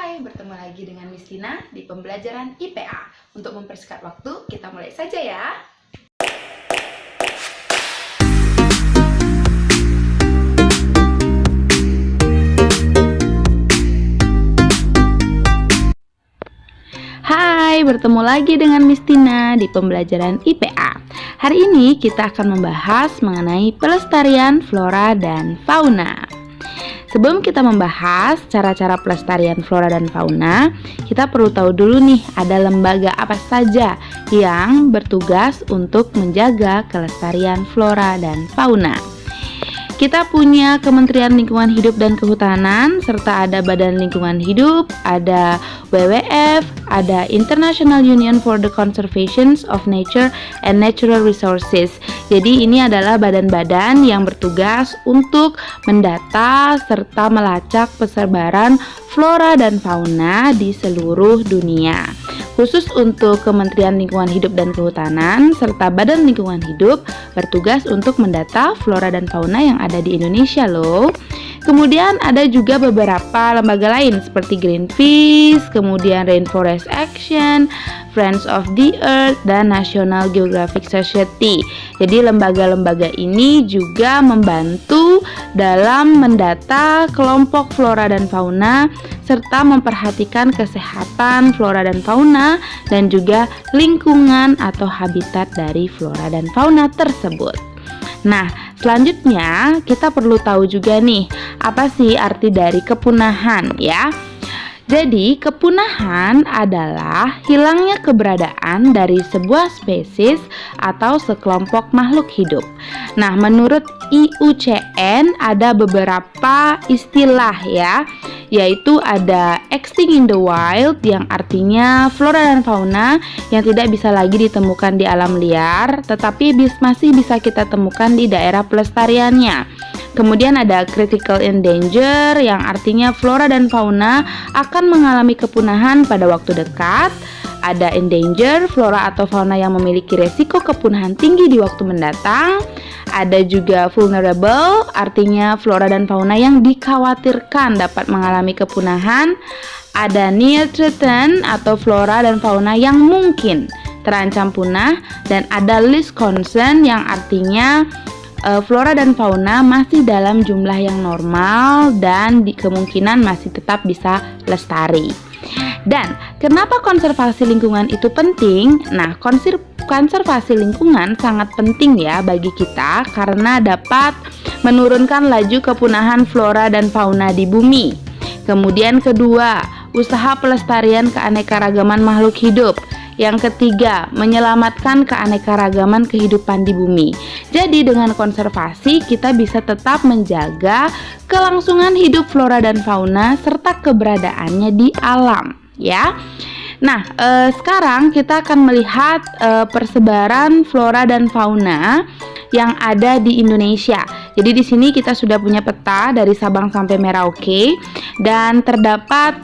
Hai, bertemu lagi dengan Miss Tina di pembelajaran IPA. Untuk mempersingkat waktu, kita mulai saja ya. Hai, bertemu lagi dengan Miss Tina di pembelajaran IPA. Hari ini kita akan membahas mengenai pelestarian flora dan fauna. Sebelum kita membahas cara-cara pelestarian flora dan fauna, kita perlu tahu dulu nih, ada lembaga apa saja yang bertugas untuk menjaga kelestarian flora dan fauna. Kita punya Kementerian Lingkungan Hidup dan Kehutanan, serta ada Badan Lingkungan Hidup, ada WWF, ada International Union for the Conservation of Nature and Natural Resources. Jadi ini adalah badan-badan yang bertugas untuk mendata serta melacak persebaran flora dan fauna di seluruh dunia. Khusus untuk Kementerian Lingkungan Hidup dan Kehutanan serta Badan Lingkungan Hidup bertugas untuk mendata flora dan fauna yang ada di Indonesia loh. Kemudian ada juga beberapa lembaga lain seperti Greenpeace, kemudian Rainforest Action, Friends of the Earth, dan National Geographic Society. Jadi lembaga-lembaga ini juga membantu dalam mendata kelompok flora dan fauna serta memperhatikan kesehatan flora dan fauna dan juga lingkungan atau habitat dari flora dan fauna tersebut. Nah, selanjutnya kita perlu tahu juga nih, apa sih arti dari kepunahan ya? Jadi, kepunahan adalah hilangnya keberadaan dari sebuah spesies atau sekelompok makhluk hidup. Nah, menurut IUCN ada beberapa istilah ya, yaitu ada extinct in the wild yang artinya flora dan fauna yang tidak bisa lagi ditemukan di alam liar, tetapi masih bisa kita temukan di daerah pelestariannya. Kemudian ada critical endanger yang artinya flora dan fauna akan mengalami kepunahan pada waktu dekat. Ada endanger, flora atau fauna yang memiliki resiko kepunahan tinggi di waktu mendatang. Ada juga vulnerable, artinya flora dan fauna yang dikhawatirkan dapat mengalami kepunahan. Ada near threatened atau flora dan fauna yang mungkin terancam punah. Dan ada least concern yang artinya flora dan fauna masih dalam jumlah yang normal dan kemungkinan masih tetap bisa lestari. Dan kenapa konservasi lingkungan itu penting? Nah, konservasi lingkungan sangat penting ya bagi kita karena dapat menurunkan laju kepunahan flora dan fauna di bumi. Kemudian kedua, usaha pelestarian keanekaragaman makhluk hidup. Yang ketiga, menyelamatkan keanekaragaman kehidupan di bumi. Jadi dengan konservasi kita bisa tetap menjaga kelangsungan hidup flora dan fauna serta keberadaannya di alam, ya. Nah, sekarang kita akan melihat persebaran flora dan fauna yang ada di Indonesia. Jadi di sini kita sudah punya peta dari Sabang sampai Merauke dan terdapat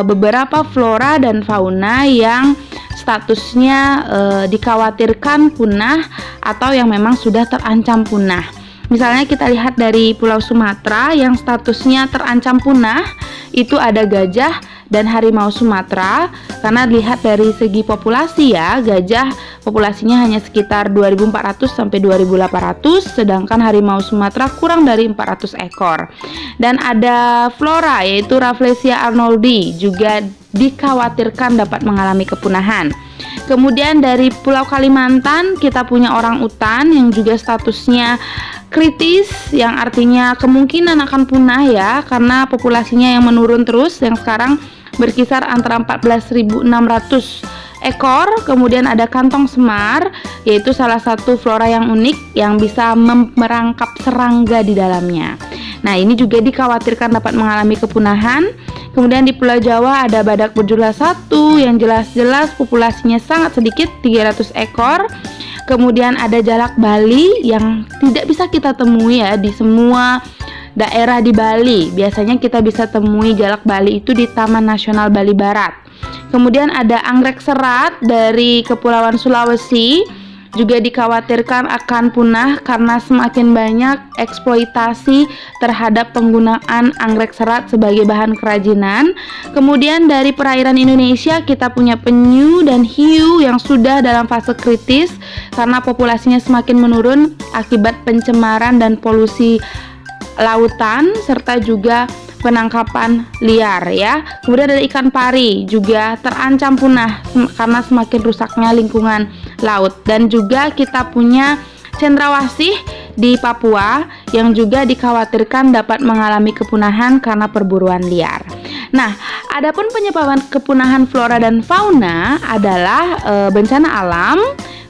beberapa flora dan fauna yang statusnya dikhawatirkan punah atau yang memang sudah terancam punah. Misalnya kita lihat dari Pulau Sumatera yang statusnya terancam punah, itu ada gajah dan harimau Sumatera. Karena lihat dari segi populasi ya, gajah populasinya hanya sekitar 2.400 sampai 2.800, sedangkan harimau Sumatera kurang dari 400 ekor. Dan ada flora yaitu Rafflesia arnoldi juga dikhawatirkan dapat mengalami kepunahan. Kemudian dari Pulau Kalimantan kita punya orang utan yang juga statusnya kritis, yang artinya kemungkinan akan punah ya, karena populasinya yang menurun terus, yang sekarang berkisar antara 14.600 ekor. Kemudian ada kantong semar, yaitu salah satu flora yang unik yang bisa merangkap serangga di dalamnya. Nah, ini juga dikhawatirkan dapat mengalami kepunahan. Kemudian di Pulau Jawa ada badak berjula 1 yang jelas-jelas populasinya sangat sedikit, 300 ekor. Kemudian ada jalak Bali yang tidak bisa kita temui ya di semua daerah di Bali. Biasanya kita bisa temui jalak Bali itu di Taman Nasional Bali Barat. Kemudian ada anggrek serat dari Kepulauan Sulawesi juga dikhawatirkan akan punah karena semakin banyak eksploitasi terhadap penggunaan anggrek serat sebagai bahan kerajinan. Kemudian dari perairan Indonesia kita punya penyu dan hiu yang sudah dalam fase kritis karena populasinya semakin menurun akibat pencemaran dan polusi lautan serta juga penangkapan liar ya. Kemudian ada ikan pari juga terancam punah karena semakin rusaknya lingkungan laut. Dan juga kita punya cendrawasih di Papua yang juga dikhawatirkan dapat mengalami kepunahan karena perburuan liar. Nah, adapun penyebab kepunahan flora dan fauna adalah bencana alam,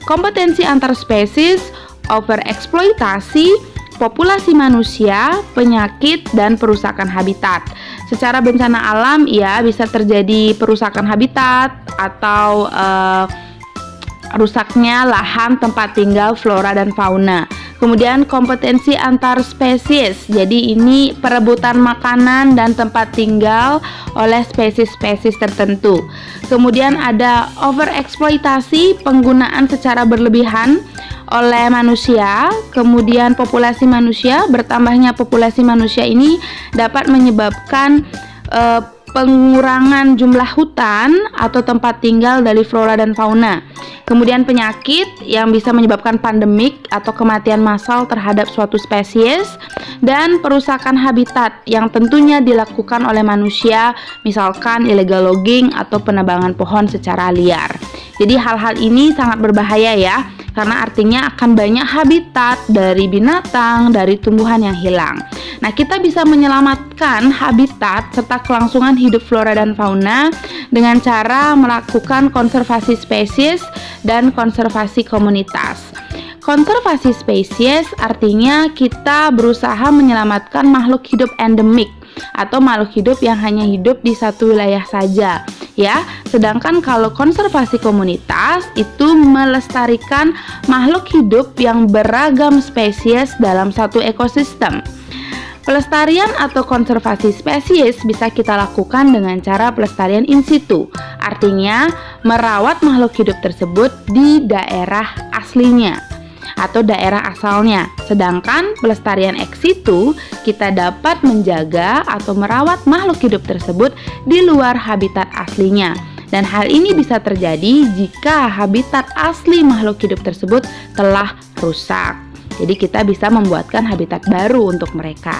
kompetensi antar spesies, overeksploitasi, populasi manusia, penyakit, dan perusakan habitat. Secara bencana alam, ya bisa terjadi perusakan habitat atau rusaknya lahan tempat tinggal flora dan fauna. Kemudian kompetensi antar spesies, jadi ini perebutan makanan dan tempat tinggal oleh spesies-spesies tertentu. Kemudian ada overeksploitasi, penggunaan secara berlebihan oleh manusia. Kemudian populasi manusia, bertambahnya populasi manusia ini dapat menyebabkan pengurangan jumlah hutan atau tempat tinggal dari flora dan fauna. Kemudian penyakit yang bisa menyebabkan pandemik atau kematian massal terhadap suatu spesies, dan perusakan habitat yang tentunya dilakukan oleh manusia, misalkan illegal logging atau penebangan pohon secara liar. Jadi hal-hal ini sangat berbahaya ya, karena artinya akan banyak habitat dari binatang, dari tumbuhan yang hilang. Nah, kita bisa menyelamatkan habitat serta kelangsungan hidup flora dan fauna dengan cara melakukan konservasi spesies dan konservasi komunitas. Konservasi spesies artinya kita berusaha menyelamatkan makhluk hidup endemik atau makhluk hidup yang hanya hidup di satu wilayah saja ya. Sedangkan kalau konservasi komunitas itu melestarikan makhluk hidup yang beragam spesies dalam satu ekosistem. Pelestarian atau konservasi spesies bisa kita lakukan dengan cara pelestarian in situ. Artinya merawat makhluk hidup tersebut di daerah aslinya atau daerah asalnya. Sedangkan pelestarian ex situ kita dapat menjaga atau merawat makhluk hidup tersebut di luar habitat aslinya. Dan hal ini bisa terjadi jika habitat asli makhluk hidup tersebut telah rusak. Jadi kita bisa membuatkan habitat baru untuk mereka.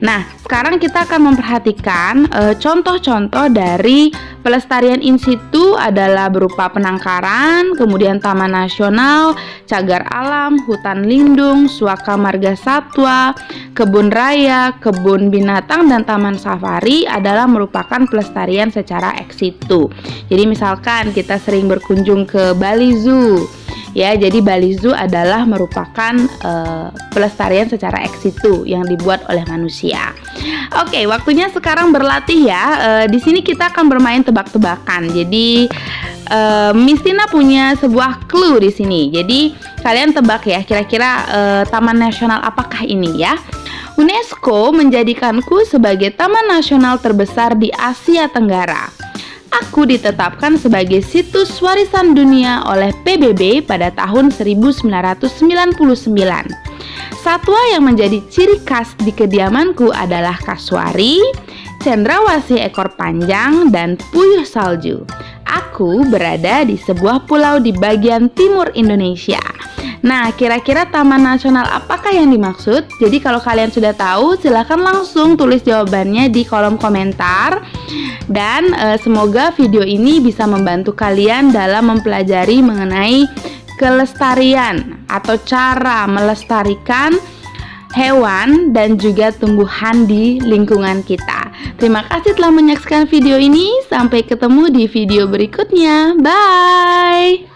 Nah, sekarang kita akan memperhatikan contoh-contoh dari pelestarian in situ adalah berupa penangkaran, kemudian taman nasional, cagar alam, hutan lindung, suaka marga satwa, kebun raya, kebun binatang, dan taman safari adalah merupakan pelestarian secara ex situ. Jadi misalkan kita sering berkunjung ke Bali Zoo. Ya, jadi Bali Zoo adalah merupakan pelestarian secara ex situ yang dibuat oleh manusia. Oke, waktunya sekarang berlatih ya. Di sini kita akan bermain tebak-tebakan. Jadi Miss Tina punya sebuah clue di sini. Jadi kalian tebak ya, kira-kira taman nasional apakah ini ya? UNESCO menjadikanku sebagai taman nasional terbesar di Asia Tenggara. Aku ditetapkan sebagai situs warisan dunia oleh PBB pada tahun 1999. Satwa yang menjadi ciri khas di kediamanku adalah kasuari, cendrawasih ekor panjang, dan puyuh salju. Aku berada di sebuah pulau di bagian timur Indonesia. Nah, kira-kira taman nasional apakah yang dimaksud? Jadi kalau kalian sudah tahu, silahkan langsung tulis jawabannya di kolom komentar. Dan semoga video ini bisa membantu kalian dalam mempelajari mengenai kelestarian atau cara melestarikan hewan dan juga tumbuhan di lingkungan kita. Terima kasih telah menyaksikan video ini. Sampai ketemu di video berikutnya. Bye!